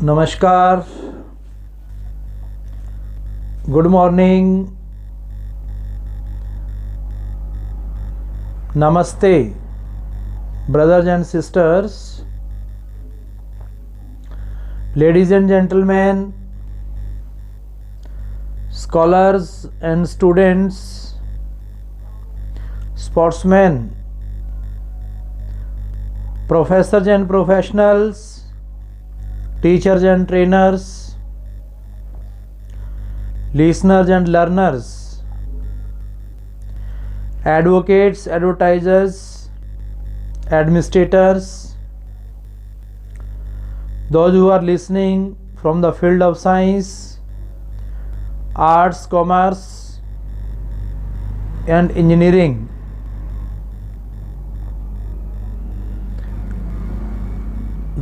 नमस्कार, good morning, नमस्ते brothers and sisters, ladies and gentlemen, scholars and students, sportsmen, professors and professionals, teachers and trainers, listeners and learners, advocates, advertisers, administrators, those who are listening from the field of science, arts, commerce, and engineering.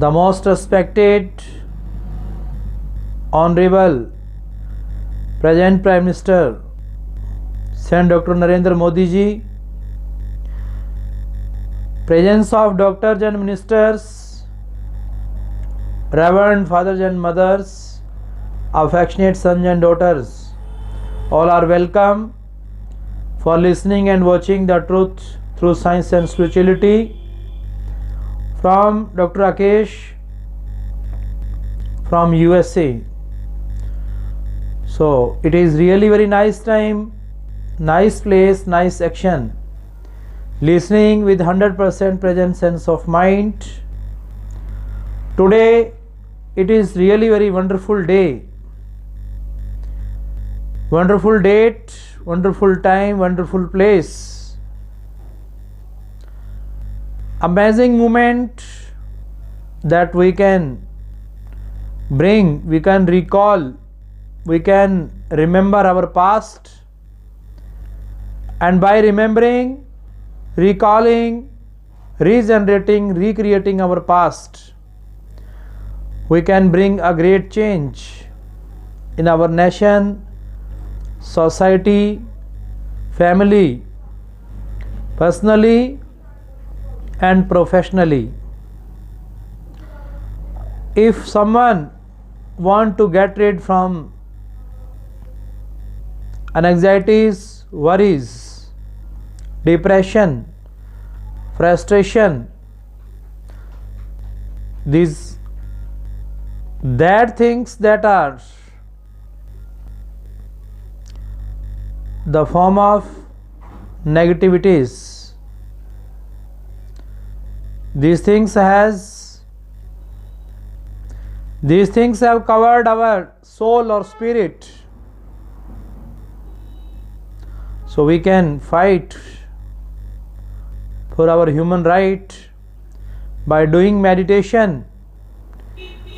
The most respected, honorable present Prime Minister, Sir Dr. Narendra Modi ji, presence of doctors and ministers, reverend fathers and mothers, affectionate sons and daughters, all are welcome for listening and watching the truth through science and spirituality from Dr. Rakesh from USA. So it is really very nice time, nice place, nice action, listening with 100% present sense of mind. Today it is really very wonderful day, wonderful date, wonderful time, wonderful place, amazing moment that we can bring, we can recall, we can remember our past, and by remembering, recalling, regenerating, recreating our past, we can bring a great change in our nation, society, family, personally and professionally. If someone want to get rid from anxieties, worries, depression, frustration, these things that are the form of negativities, these things have covered our soul or spirit, so we can fight for our human right by doing meditation,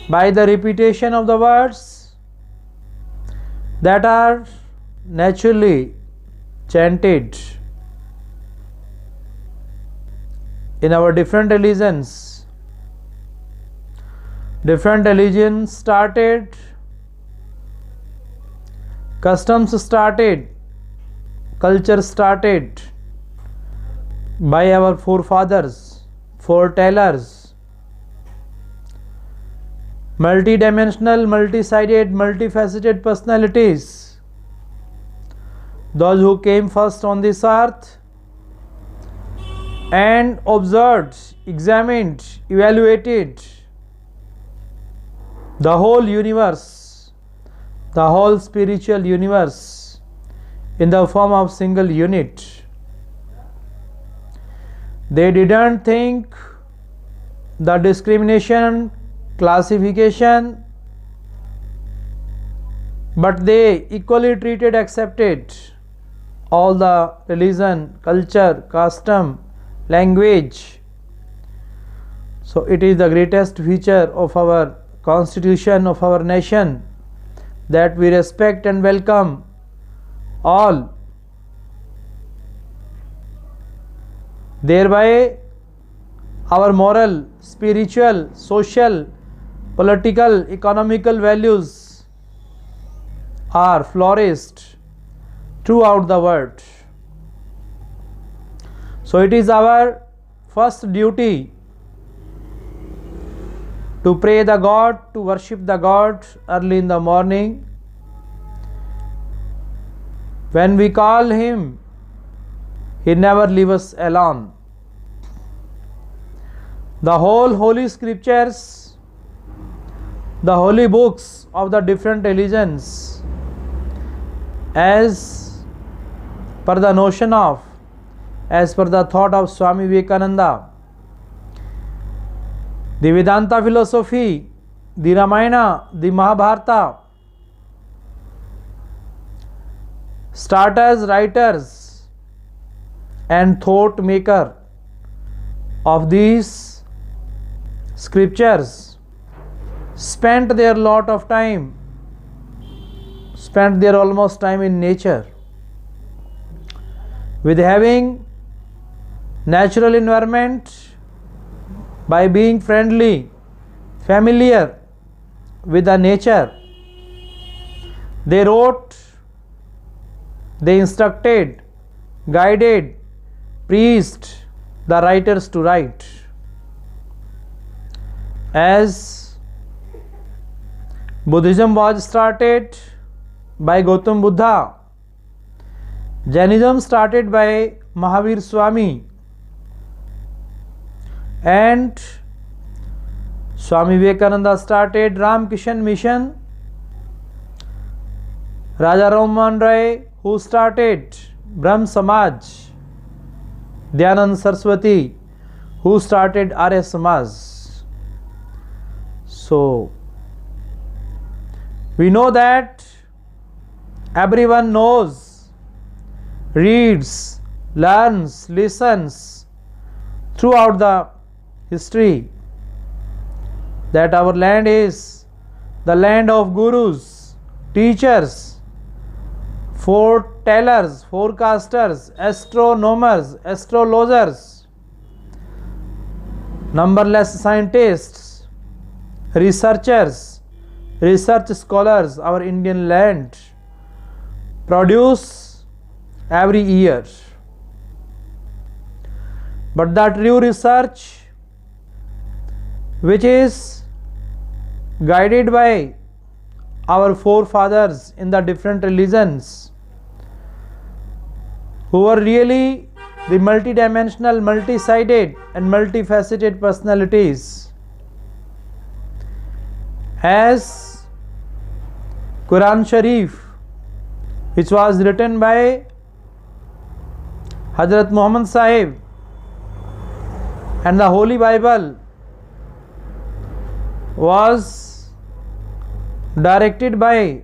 by the repetition of the words that are naturally chanted in our different religions. Different religions started, customs started, culture started by our forefathers, foretellers, multidimensional, multi-sided, multifaceted personalities, those who came first on this earth and observed, examined, evaluated the whole universe, the whole spiritual universe in the form of single unit. They didn't think the discrimination, classification, but they equally treated, accepted all the religion, culture, custom, language. So it is the greatest feature of our constitution, of our nation, that we respect and welcome all. Thereby our moral, spiritual, social, political, economical values are flourished throughout the world. So it is our first duty to pray the God, to worship the God early in the morning. When we call Him, He never leaves us alone. The whole Holy Scriptures, the holy books of the different religions, as per the notion of, as per the thought of Swami Vivekananda, the Vedanta philosophy, the Ramayana, the Mahabharata, start as writers and thought maker of these scriptures spent their lot of time, spent their almost time in nature, with having natural environment, by being friendly, familiar with the nature. They wrote, they instructed, guided, preached the writers to write. As Buddhism was started by Gautam Buddha, Jainism started by Mahavir Swami, and Swami Vivekananda started Ramkishan Mission. Raja Ram Mohan Rai, who started Brahm Samaj. Dhyanand Saraswati, who started Arya Samaj. So, we know that everyone knows, reads, learns, listens throughout the history that our land is the land of gurus, teachers, foretellers, forecasters, astronomers, astrologers, numberless scientists, researchers, research scholars. Our Indian land produce every year. But the true research, which is guided by our forefathers in the different religions, who were really the multidimensional, multi-sided and multifaceted personalities, as Quran Sharif, which was written by Hazrat Muhammad Sahib, and the Holy Bible was directed by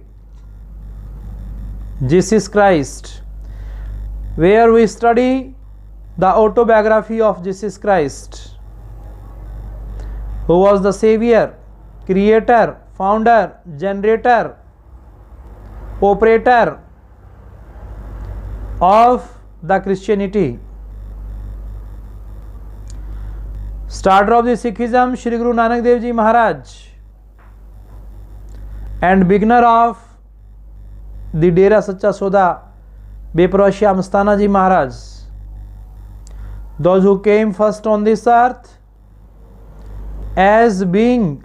Jesus Christ, where we study the autobiography of Jesus Christ, who was the Savior, Creator, Founder, Generator, Operator of the Christianity. Starter of the Sikhism, Shri Guru Nanak Dev Ji Maharaj, and beginner of the Dera Sacha Soda, Beparwasi Mastana Ji Maharaj. Those who came first on this earth as being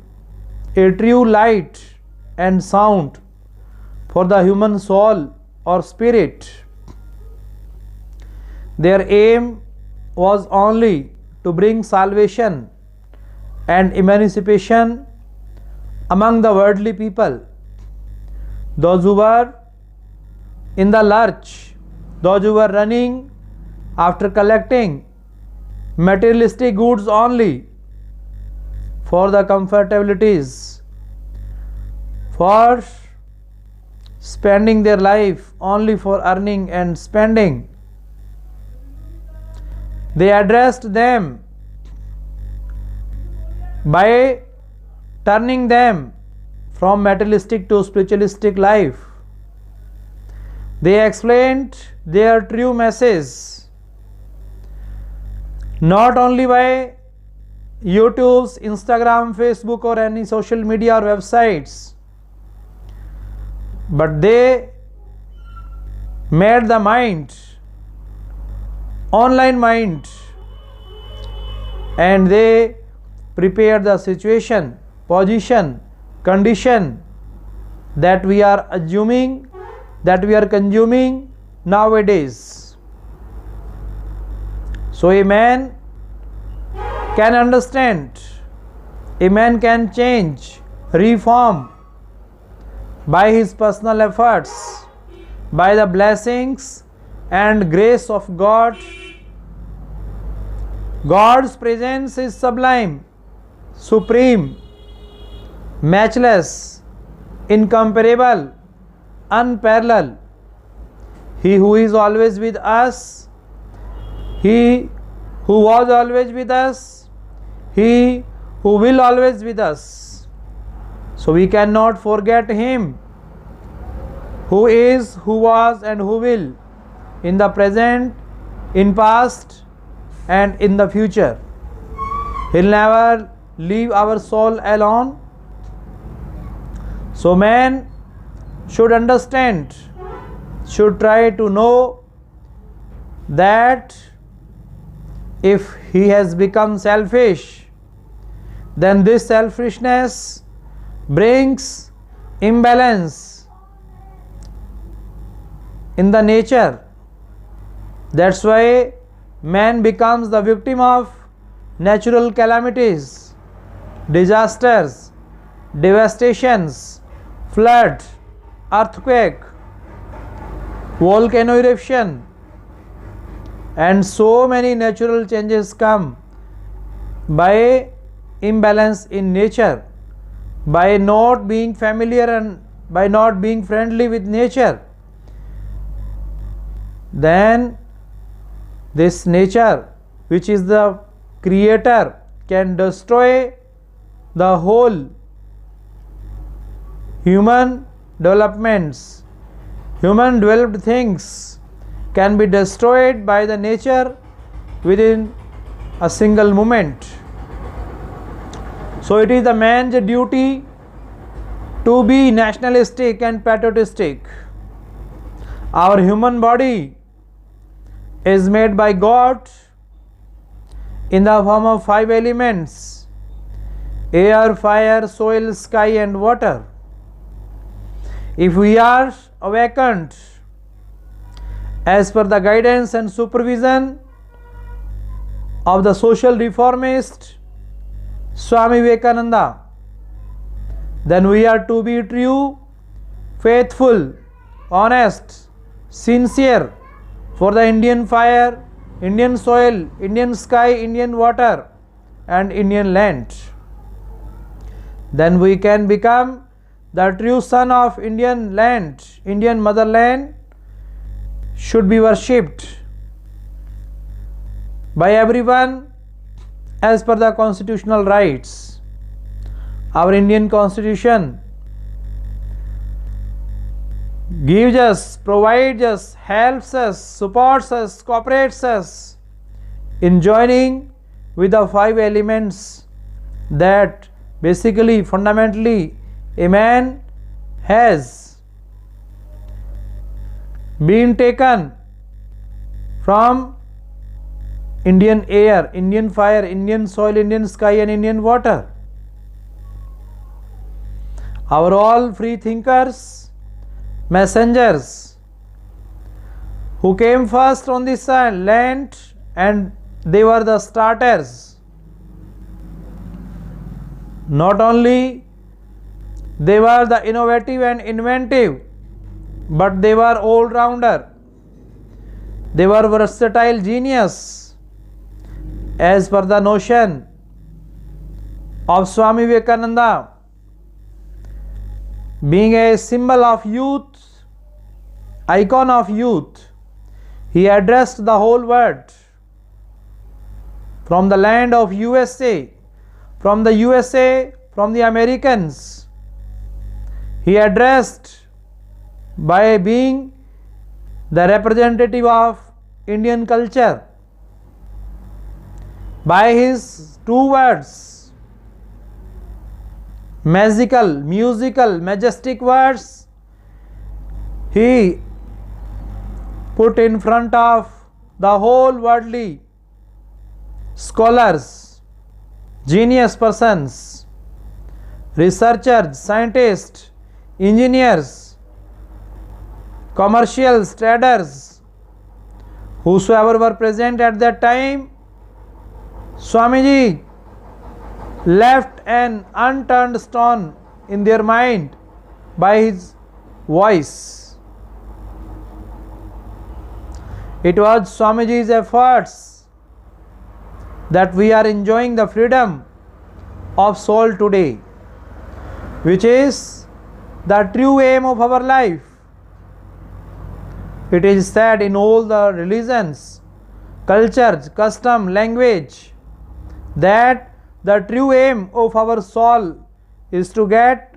a true light and sound for the human soul or spirit. Their aim was only to bring salvation and emancipation among the worldly people, those who were in the lurch, those who were running after collecting materialistic goods only for the comfortabilities, for spending their life only for earning and spending. They addressed them by turning them from materialistic to spiritualistic life. They explained their true message not only by YouTube's, Instagram, Facebook or any social media or websites, but they made the mind, online mind, and they prepared the situation, position, condition that we are assuming, that we are consuming nowadays. So a man can understand, a man can change, reform by his personal efforts, by the blessings and grace of God. God's presence is sublime, supreme, matchless, incomparable, unparalleled. He who is always with us, He who was always with us, He who will always with us. So we cannot forget Him who is, who was and who will, in the present, in past and in the future. He'll never leave our soul alone. So man should understand, should try to know that if he has become selfish, then this selfishness brings imbalance in the nature. That's why man becomes the victim of natural calamities, disasters, devastations, flood, earthquake, volcano eruption, and so many natural changes come by imbalance in nature, by not being familiar and by not being friendly with nature. Then this nature, which is the creator, can destroy the whole human developments. Human developed things can be destroyed by the nature within a single moment. So it is the man's duty to be nationalistic and patriotistic. Our human body is made by God in the form of 5 elements: air, fire, soil, sky and water. If we are awakened as per the guidance and supervision of the social reformist Swami Vivekananda, then we are to be true, faithful, honest, sincere for the Indian fire, Indian soil, Indian sky, Indian water and Indian land. Then we can become the true son of Indian land. Indian motherland should be worshipped by everyone as per the constitutional rights. Our Indian constitution gives us, provides us, helps us, supports us, cooperates us in joining with the 5 elements that basically, fundamentally, a man has been taken from Indian air, Indian fire, Indian soil, Indian sky and Indian water. Our all free thinkers, messengers who came first on this land, and they were the starters. Not only they were the innovative and inventive, but they were all-rounder. They were versatile genius as per the notion of Swami Vivekananda. Being a symbol of youth, icon of youth, he addressed the whole world. From the land of USA, from the USA, from the Americans, he addressed by being the representative of Indian culture. By his 2 words, magical, musical, majestic words, he put in front of the whole worldly scholars, genius persons, researchers, scientists, engineers, commercials, traders, whosoever were present at that time, Swamiji left an unturned stone in their mind by his voice. It was Swamiji's efforts that we are enjoying the freedom of soul today, which is the true aim of our life. It is said in all the religions, cultures, custom, language, that the true aim of our soul is to get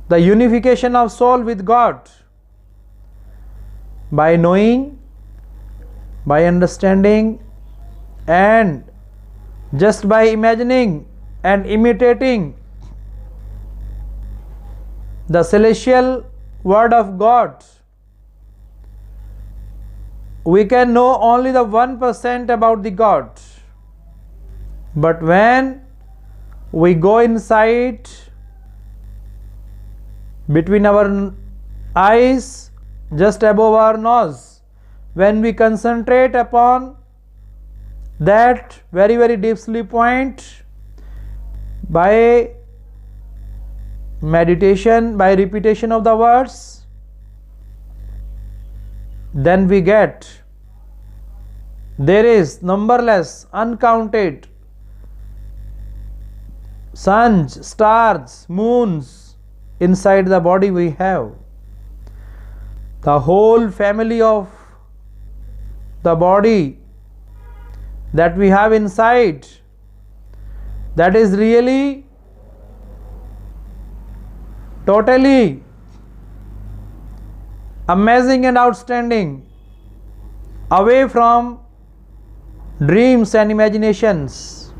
the unification of soul with God by knowing, by understanding, and just by imagining and imitating the celestial word of God. We can know only the 1% about the God. But when we go inside between our eyes, just above our nose, when we concentrate upon that very deep sleep point by meditation, by repetition of the words, then we get there is numberless, uncounted suns, stars, moons inside the body we have. The whole family of the body that we have inside, that is really totally amazing and outstanding, away from dreams and imaginations.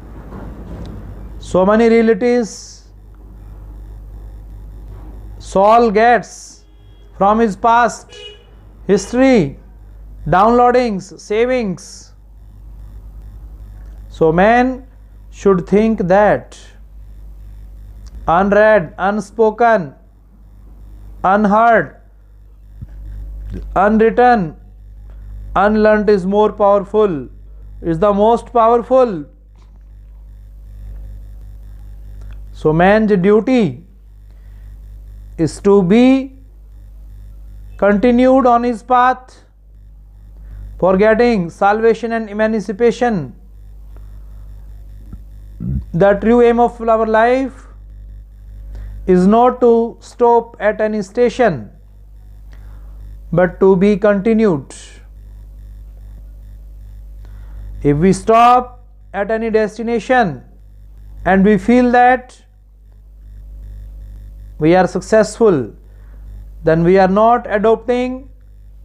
So many realities soul gets from his past history, downloadings, savings. So man should think that unread, unspoken, unheard, unwritten, unlearnt is more powerful, is the most powerful. So man's duty is to be continued on his path for getting salvation and emancipation. The true aim of our life is not to stop at any station, but to be continued. If we stop at any destination and we feel that we are successful, then we are not adopting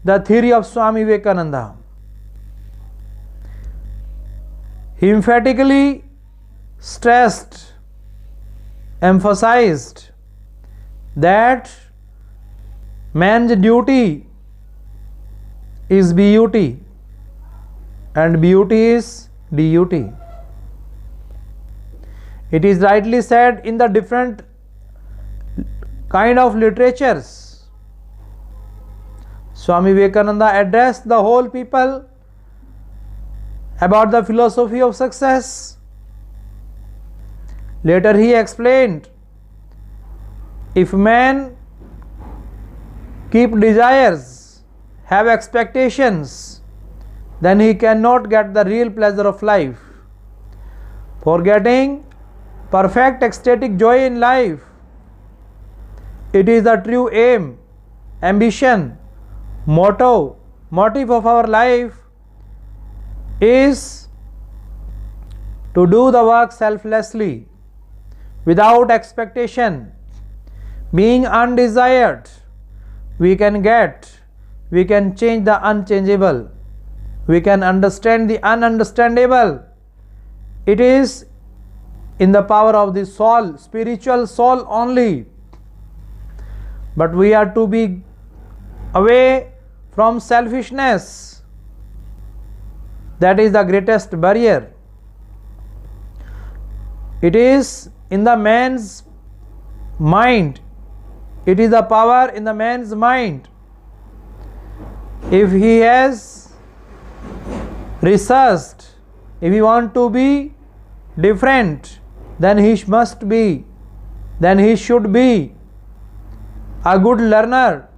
the theory of Swami Vivekananda. He emphatically stressed, emphasized that man's duty is beauty and beauty is duty. It is rightly said in the different kind of literatures. Swami Vivekananda addressed the whole people about the philosophy of success. Later he explained, if man keep desires, have expectations, then he cannot get the real pleasure of life. For getting perfect ecstatic joy in life, it is the true aim, ambition, motive of our life is to do the work selflessly, without expectation, being undesired. We can change the unchangeable, we can understand the ununderstandable. It is in the power of the soul, spiritual soul only. But we are to be away from selfishness. That is the greatest barrier. It is in the man's mind. It is the power in the man's mind. If he has researched, if he want to be different, then he must be, then he should be a good learner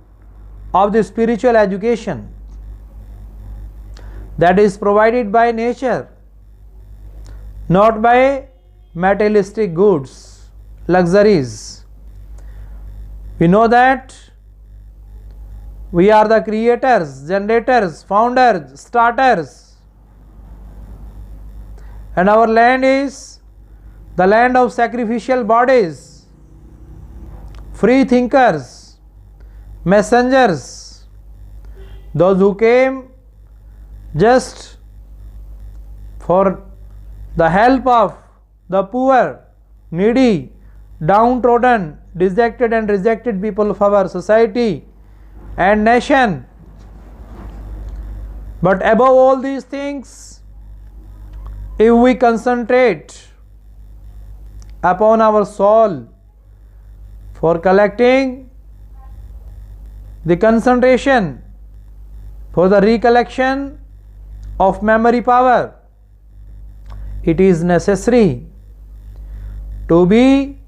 of the spiritual education that is provided by nature, not by materialistic goods, luxuries. We know that we are the creators, generators, founders, starters, and our land is the land of sacrificial bodies, free thinkers, messengers, those who came just for the help of the poor, needy, downtrodden, dejected and rejected people of our society and nation. But above all these things, if we concentrate upon our soul for collecting the concentration for the recollection of memory power, it is necessary to be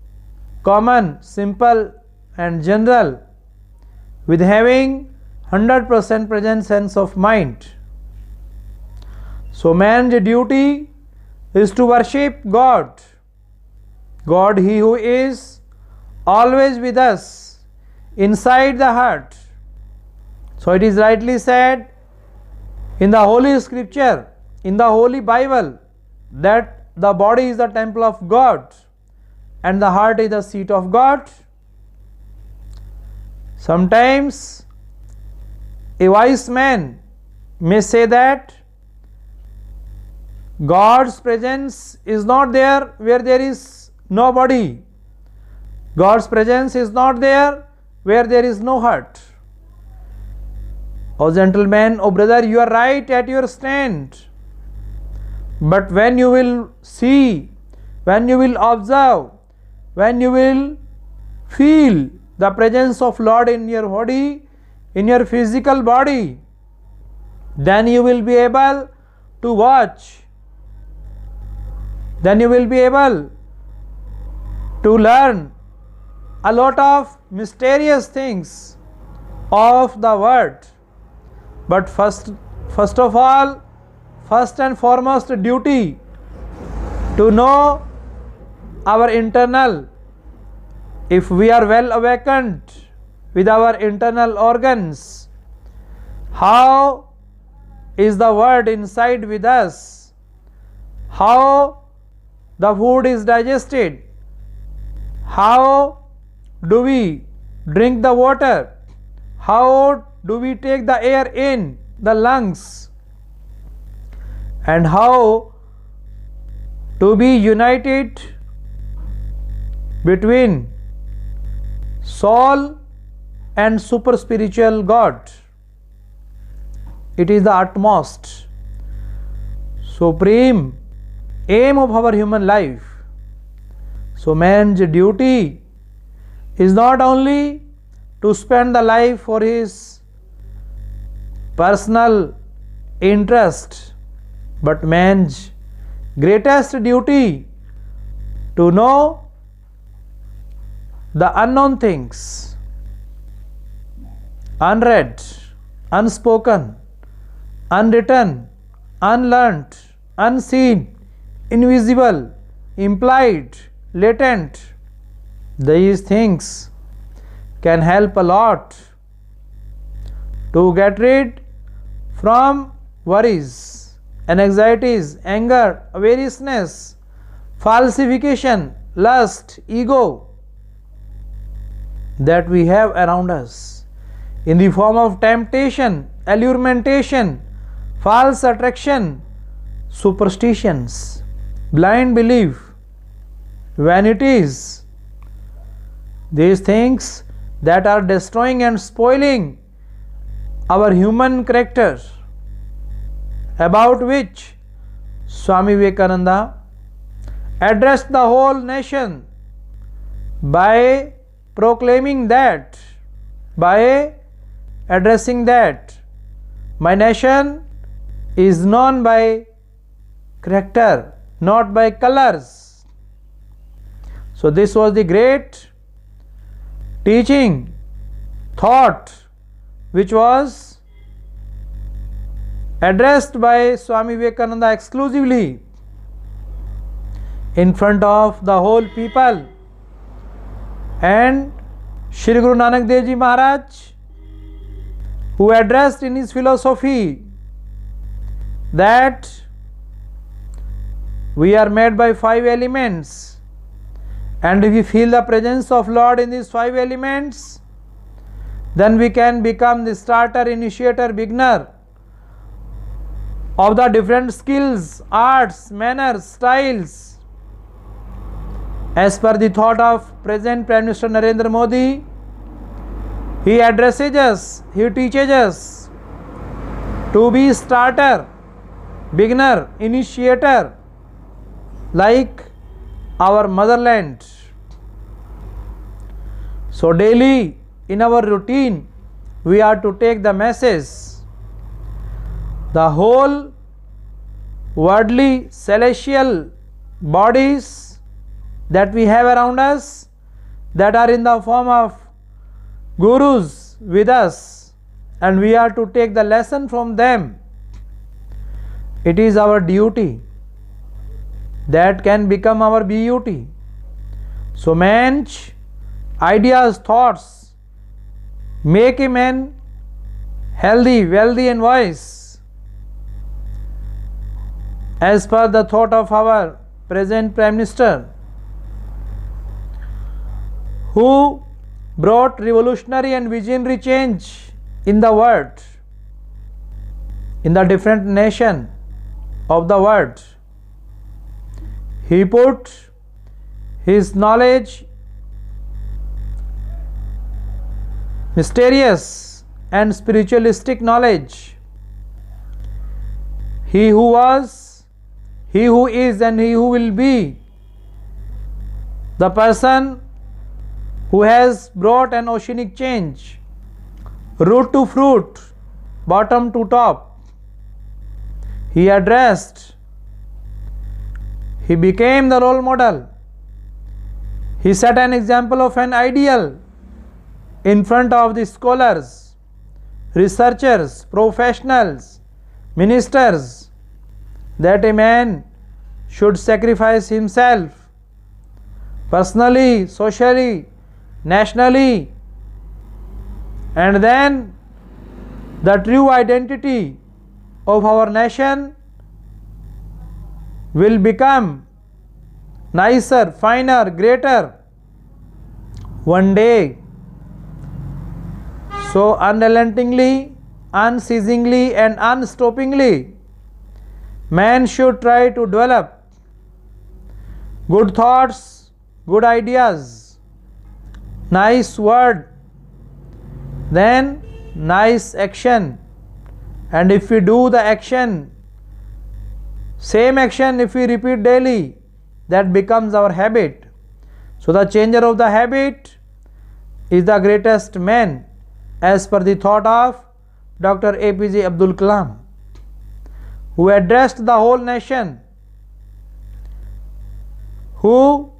common, simple and general, with having 100% present sense of mind. So man's duty is to worship God. God, He who is always with us inside the heart. So it is rightly said in the Holy Scripture, in the Holy Bible, that the body is the temple of God and the heart is the seat of God. Sometimes a wise man may say that God's presence is not there where there is no body. God's presence is not there where there is no heart. O gentleman, O brother, you are right at your stand. But when you will see, when you will observe, when you will feel the presence of Lord in your body, in your physical body, then you will be able to watch, then you will be able to learn a lot of mysterious things of the word. But first of all, first and foremost duty to know our internal. If we are well awakened with our internal organs, how is the word inside with us? How the food is digested? How do we drink the water? How do we take the air in the lungs? And how to be united between soul and super spiritual God. It is the utmost, supreme aim of our human life. So man's duty is not only to spend the life for his personal interest, but man's greatest duty to know the unknown things, unread, unspoken, unwritten, unlearnt, unseen, invisible, implied, latent. These things can help a lot to get rid from worries and anxieties, anger, variousness, falsification, lust, ego that we have around us in the form of temptation, allurementation, false attraction, superstitions, blind belief, vanities, these things that are destroying and spoiling our human character, about which Swami Vivekananda addressed the whole nation by proclaiming that, by addressing that my nation is known by character, not by colors. So this was the great teaching, thought, which was addressed by Swami Vivekananda exclusively in front of the whole people. And Shri Guru Nanak Dev Ji Maharaj, who addressed in his philosophy that we are made by 5 elements, and if we feel the presence of Lord in these 5 elements, then we can become the starter, initiator, beginner of the different skills, arts, manners, styles. As per the thought of present Prime Minister Narendra Modi, he addresses us, he teaches us to be starter, beginner, initiator, like our motherland. So daily in our routine we are to take the message. The whole worldly celestial bodies that we have around us, that are in the form of gurus with us, and we are to take the lesson from them. It is our duty. That can become our beauty. So man's ideas, thoughts make a man healthy, wealthy and wise. As per the thought of our present Prime Minister, who brought revolutionary and visionary change in the world, in the different nation of the world. He put his knowledge, mysterious and spiritualistic knowledge. He who was, he who is and he who will be, the person who has brought an oceanic change, root to fruit, bottom to top. He addressed, he became the role model. He set an example of an ideal in front of the scholars, researchers, professionals, ministers, that a man should sacrifice himself personally, socially, nationally, and then the true identity of our nation will become nicer, finer, greater one day. So unrelentingly, unceasingly and unstoppingly, man should try to develop good thoughts, good ideas, nice word, then nice action. And if we do the action, same action if we repeat daily, that becomes our habit. So the changer of the habit is the greatest man, as per the thought of Dr. APJ Abdul Kalam, who addressed the whole nation, who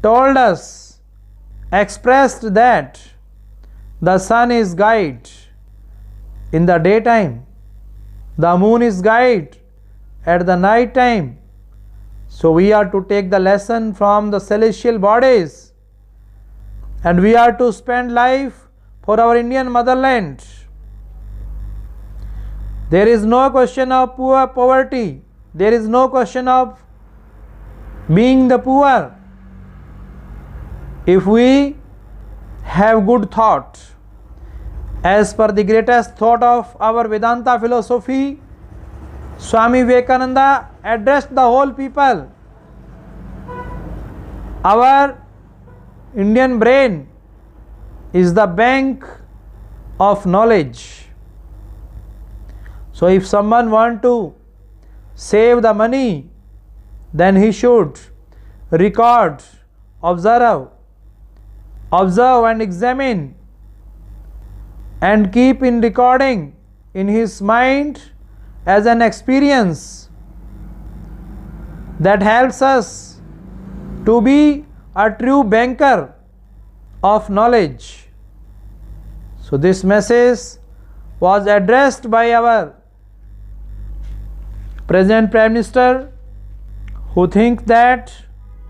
told us, expressed that the sun is guide in the daytime, the moon is guide at the night time. So we are to take the lesson from the celestial bodies, and we are to spend life for our Indian motherland. There is no question of poverty. There is no question of being the poor. If we have good thought, as per the greatest thought of our Vedanta philosophy, Swami Vivekananda addressed the whole people. Our Indian brain is the bank of knowledge. So if someone want to save the money, then he should record, observe observe and examine and keep in recording in his mind as an experience that helps us to be a true banker of knowledge. So this message was addressed by our present Prime Minister, who thinks that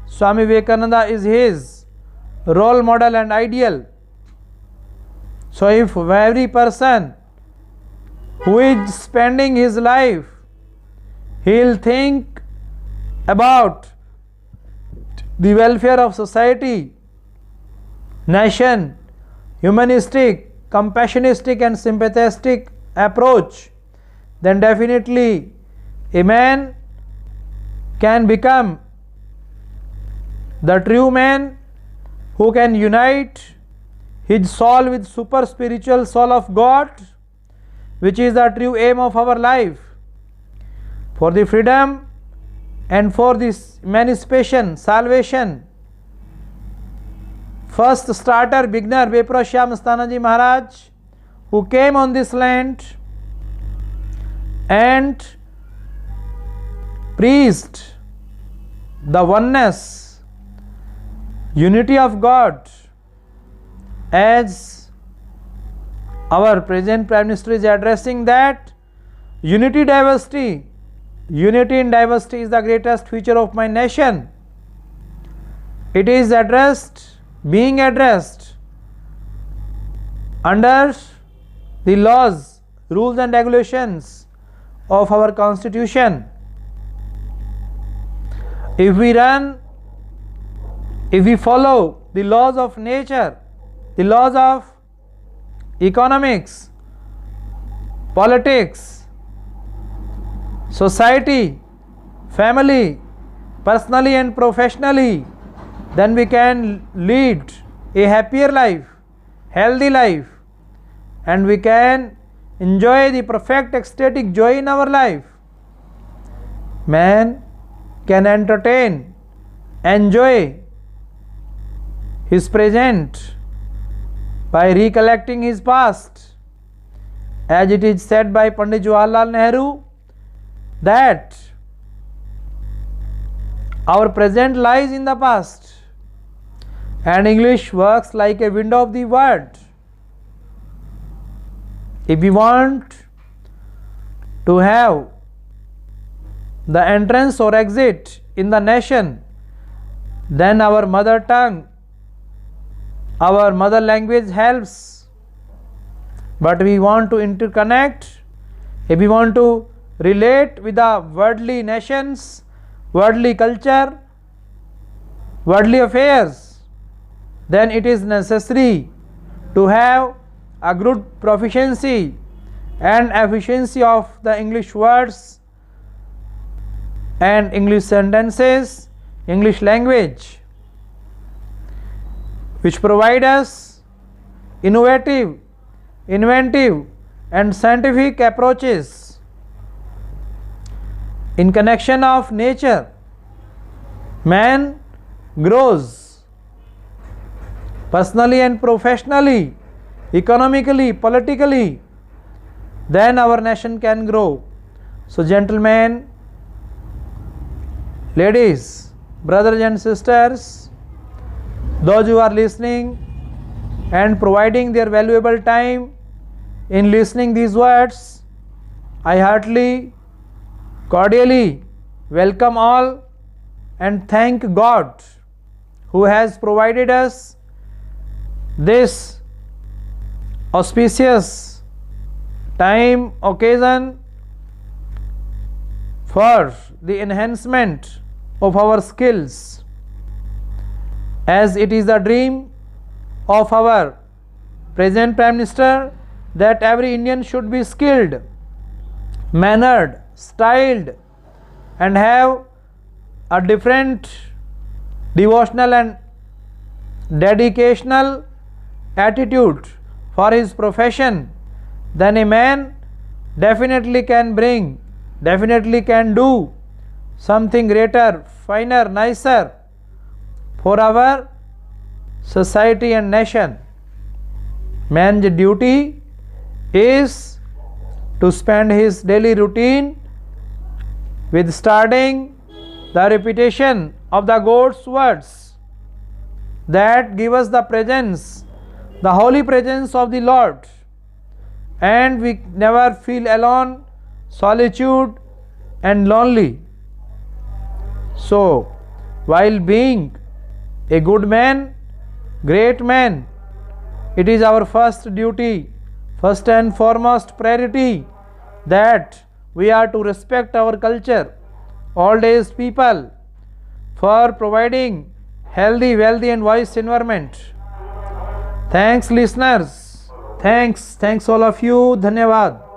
Swami Vivekananda is his role model and ideal. So if every person who is spending his life, he will think about the welfare of society, nation, humanistic, compassionistic and sympathetic approach, then definitely a man can become the true man who can unite his soul with super spiritual soul of God, which is the true aim of our life, for the freedom and for this emancipation, salvation. First starter, beginner, Vipra Shyam Mastanaji Maharaj, who came on this land and preached the oneness, unity of God, as our present Prime Minister is addressing that unity diversity, unity in diversity is the greatest feature of my nation. It is being addressed under the laws, rules and regulations of our constitution. If we follow the laws of nature, the laws of economics, politics, society, family, personally and professionally, then we can lead a happier life, healthy life, and we can enjoy the perfect ecstatic joy in our life. Man can entertain, enjoy his present by recollecting his past, as it is said by Pandit Jawaharlal Nehru that our present lies in the past, and English works like a window of the world. If we want to have the entrance or exit in the nation, then our mother tongue, our mother language helps. But we want to interconnect, if we want to relate with the worldly nations, worldly culture, worldly affairs, then it is necessary to have a good proficiency and efficiency of the English words and English sentences, English language, which provide us innovative, inventive and scientific approaches in connection of nature. Man grows personally and professionally, economically, politically, then our nation can grow. So gentlemen, ladies, brothers and sisters, those who are listening and providing their valuable time in listening these words, I heartily, cordially welcome all and thank God who has provided us this auspicious time, occasion for the enhancement of our skills, as it is the dream of our present Prime Minister that every Indian should be skilled, mannered, styled and have a different devotional and dedicational attitude for his profession. Then a man definitely can bring, definitely can do something greater, finer, nicer for our society and nation. Man's duty is to spend his daily routine with studying the repetition of the God's words that give us the presence, the holy presence of the Lord, and we never feel alone, solitude and lonely. So, while being a good man, great man, it is our first duty, first and foremost priority, that we are to respect our culture, old age people, for providing healthy, wealthy and wise environment. Thanks listeners. Thanks all of you. Dhanyavad.